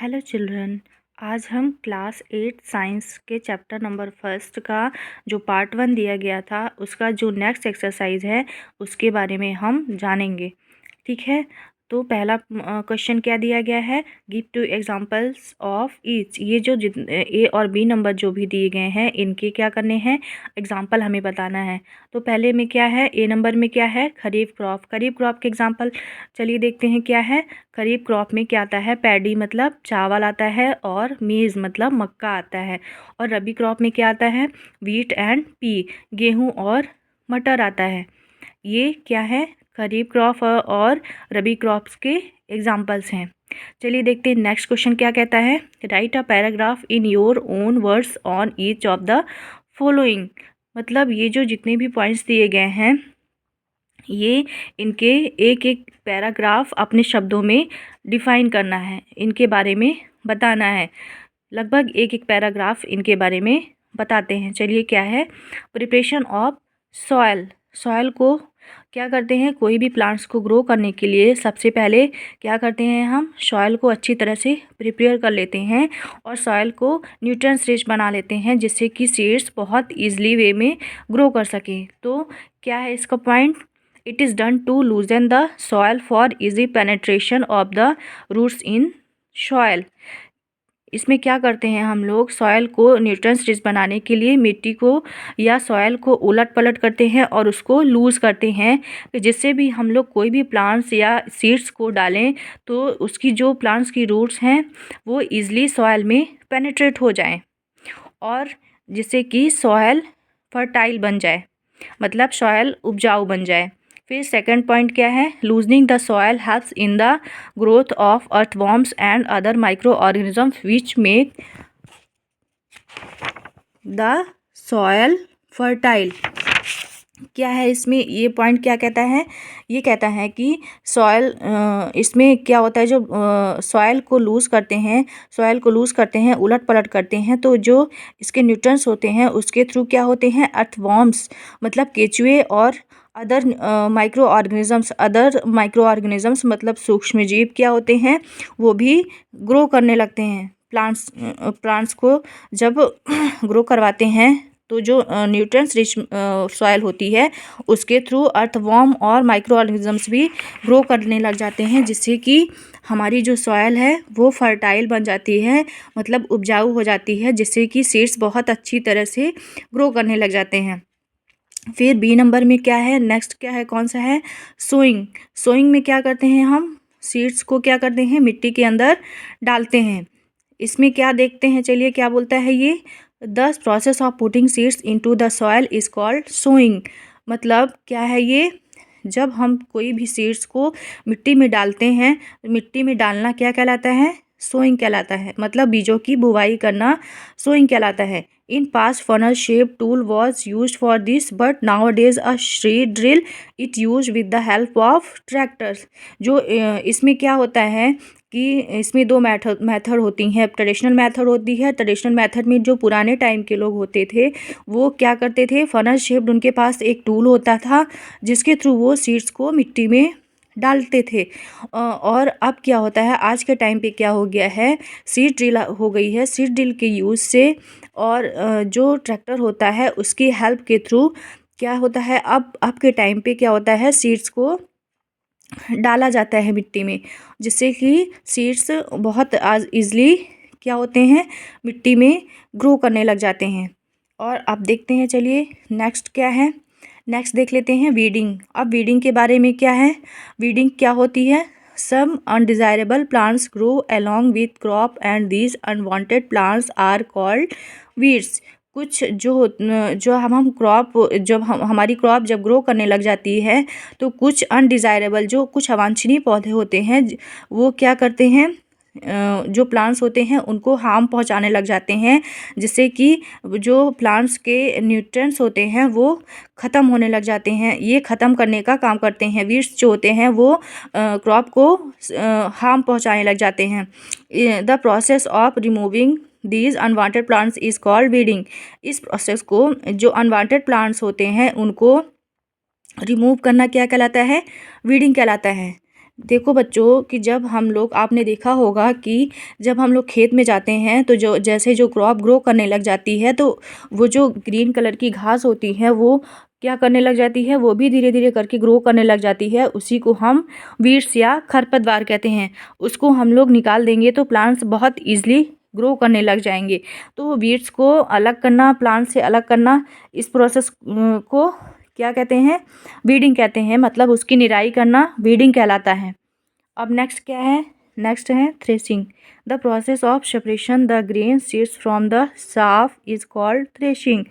Hello children. आज हम class 8 science के चैप्टर नंबर फर्स्ट का जो पार्ट 1 दिया गया था उसका जो नेक्स्ट एक्सरसाइज है उसके बारे में हम जानेंगे। ठीक है, तो पहला क्वेश्चन क्या दिया गया है, गिव 2 एग्जांपल्स ऑफ ईच। ये जो ए और बी नंबर जो भी दिए गए हैं इनके क्या करने हैं, एग्जांपल हमें बताना है। तो पहले में क्या है, ए नंबर में क्या है, खरीफ क्रॉप। खरीफ क्रॉप के एग्जांपल चलिए देखते हैं क्या है। खरीफ क्रॉप में क्या आता है, पैडी मतलब चावल आता है और मेज़ मतलब मक्का आता है। और रबी क्रॉप में क्या आता है, व्हीट एंड पी, गेहूँ और मटर आता है। ये क्या है, खरीफ क्रॉप और रबी क्रॉप्स के एग्जाम्पल्स हैं। चलिए देखते हैं नेक्स्ट क्वेश्चन क्या कहता है, right a paragraph in your own words on each of the following. मतलब ये जो जितने भी पॉइंट्स दिए गए हैं ये इनके एक एक पैराग्राफ अपने शब्दों में डिफाइन करना है, इनके बारे में बताना है। लगभग एक एक पैराग्राफ इनके बारे में बताते हैं। चलिए क्या है, प्रिपरेशन ऑफ सॉयल। सॉयल को क्या करते हैं, कोई भी प्लांट्स को ग्रो करने के लिए सबसे पहले क्या करते हैं, हम सॉयल को अच्छी तरह से प्रिपेयर कर लेते हैं और सॉयल को न्यूट्रिएंट्स रिच बना लेते हैं जिससे कि सीड्स बहुत ईजिली वे में ग्रो कर सकें। तो क्या है इसका point, it is done to loosen the soil for easy penetration of the roots in soil. इसमें क्या करते हैं हम लोग, सॉयल को न्यूट्रिएंट्स रिच बनाने के लिए मिट्टी को या सॉयल को उलट पलट करते हैं और उसको लूज़ करते हैं जिससे भी हम लोग कोई भी प्लांट्स या सीड्स को डालें तो उसकी जो प्लांट्स की रूट्स हैं वो ईज़िली सॉयल में पेनिट्रेट हो जाएं और जिससे कि सॉयल फर्टाइल बन जाए, मतलब सॉयल उपजाऊ बन जाए। फिर सेकंड पॉइंट क्या है, loosening the soil helps in the growth of earthworms and other micro organisms which make the soil fertile. क्या है इसमें, ये पॉइंट क्या कहता है, ये कहता है कि सॉयल इसमें क्या होता है, जो सॉयल को लूज़ करते हैं, सॉयल को लूज़ करते हैं, उलट पलट करते हैं तो जो इसके न्यूट्रिएंट्स होते हैं उसके थ्रू क्या होते हैं, अर्थवॉर्म्स मतलब केचुए और अदर माइक्रो ऑर्गेनिजम्स मतलब सूक्ष्म जीव क्या होते हैं, वो भी ग्रो करने लगते हैं। प्लांट्स को जब ग्रो करवाते हैं तो जो न्यूट्रिएंट्स रिच सॉयल होती है उसके थ्रू अर्थवॉर्म और माइक्रो ऑर्गेनिजम्स भी ग्रो करने लग जाते हैं जिससे कि हमारी जो सॉयल है वो फर्टाइल बन जाती है, मतलब उपजाऊ हो जाती है, जिससे कि सीड्स बहुत अच्छी तरह से ग्रो करने लग जाते हैं। फिर बी नंबर में क्या है, नेक्स्ट क्या है, कौन सा है, सोइंग। सोइंग में क्या करते हैं हम, सीड्स को क्या करते हैं, मिट्टी के अंदर डालते हैं। इसमें क्या देखते हैं, चलिए क्या बोलता है ये, the process of putting seeds into the soil is called sowing. मतलब क्या है ये, जब हम कोई भी सीड्स को मिट्टी में डालते हैं, मिट्टी में डालना क्या कहलाता है, सोइंग कहलाता है, मतलब बीजों की बुवाई करना सोइंग कहलाता है। In past funnel shape tool was use for this but now days a seed drill it use with the help of tractors. जो इसमें क्या होता है कि इसमें दो मेथड होती हैं। ट्रेडिशनल मेथड होती है, ट्रेडिशनल मेथड में जो पुराने टाइम के लोग होते थे वो क्या करते थे, फनल शेप्ड उनके पास एक टूल होता था जिसके थ्रू वो सीड्स को मिट्टी में डालते थे। और अब क्या होता है, आज के टाइम पे क्या हो गया है, सीड ड्रिल हो गई है। सीड ड्रिल के यूज़ से और जो ट्रैक्टर होता है उसकी हेल्प के थ्रू क्या होता है, अब के टाइम पे क्या होता है, सीड्स को डाला जाता है मिट्टी में जिससे कि सीड्स बहुत आज ईज़िली क्या होते हैं, मिट्टी में ग्रो करने लग जाते हैं। और अब देखते हैं, चलिए नेक्स्ट क्या है, नेक्स्ट देख लेते हैं वीडिंग। अब वीडिंग के बारे में क्या है, वीडिंग क्या होती है, some undesirable plants grow along with crop and these unwanted plants are called weeds. कुछ जो हम क्रॉप जब हमारी क्रॉप जब ग्रो करने लग जाती है तो कुछ अनडिज़ायरेबल जो कुछ अवांछनीय पौधे होते हैं वो क्या करते हैं, जो प्लांट्स होते हैं उनको हार्म पहुंचाने लग जाते हैं जिससे कि जो प्लांट्स के न्यूट्रिएंट्स होते हैं वो ख़त्म होने लग जाते हैं। ये ख़त्म करने का काम करते हैं, वीड्स जो होते हैं वो क्रॉप को हार्म पहुंचाने लग जाते हैं। The process of removing these unwanted plants is called weeding. इस प्रोसेस को, जो अनवांटेड प्लांट्स होते हैं उनको रिमूव करना क्या कहलाता है, वीडिंग कहलाता है। देखो बच्चों कि जब हम लोग, आपने देखा होगा कि जब हम लोग खेत में जाते हैं तो जो जैसे जो क्रॉप ग्रो करने लग जाती है तो वो जो ग्रीन कलर की घास होती है वो क्या करने लग जाती है, वो भी धीरे धीरे करके ग्रो करने लग जाती है। उसी को हम वीड्स या खरपतवार कहते हैं। उसको हम लोग निकाल देंगे तो प्लांट्स बहुत ईजिली ग्रो करने लग जाएंगे। तो वीड्स को अलग करना, प्लांट से अलग करना, इस प्रोसेस को क्या कहते हैं, वीडिंग कहते हैं। मतलब उसकी निराई करना वीडिंग कहलाता है। अब नेक्स्ट क्या है, नेक्स्ट है threshing. The process of separation the grain seeds from the chaff is called threshing.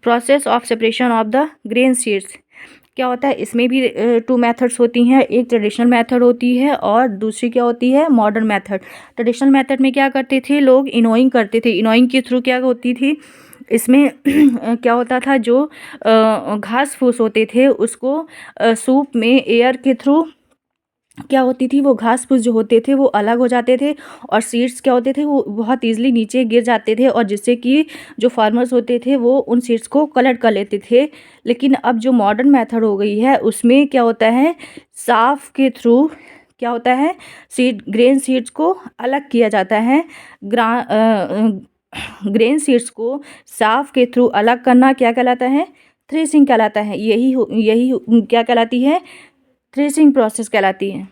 Process of separation of the grain seeds क्या होता है, इसमें भी 2 मेथड्स होती हैं। एक ट्रेडिशनल मेथड होती है और दूसरी क्या होती है, मॉडर्न मेथड। ट्रेडिशनल मेथड में क्या करते थे लोग, इनोइंग करते थे। इनोइंग के थ्रू क्या होती थी, इसमें क्या होता था, जो घास फूस होते थे उसको सूप में एयर के थ्रू क्या होती थी, वो घास फूस जो होते थे वो अलग हो जाते थे और सीड्स क्या होते थे वो बहुत ईजिली नीचे गिर जाते थे, और जिससे कि जो फार्मर्स होते थे वो उन सीड्स को कलेक्ट कर लेते थे। लेकिन अब जो मॉडर्न मेथड हो गई है उसमें क्या होता है, साफ के थ्रू क्या होता है, ग्रेन सीड्स को अलग किया जाता है। ग्रेन सीड्स को साफ के थ्रू अलग करना क्या कहलाता है, थ्रेसिंग कहलाता है। यही क्या कहलाती है, थ्रेसिंग प्रोसेस कहलाती है।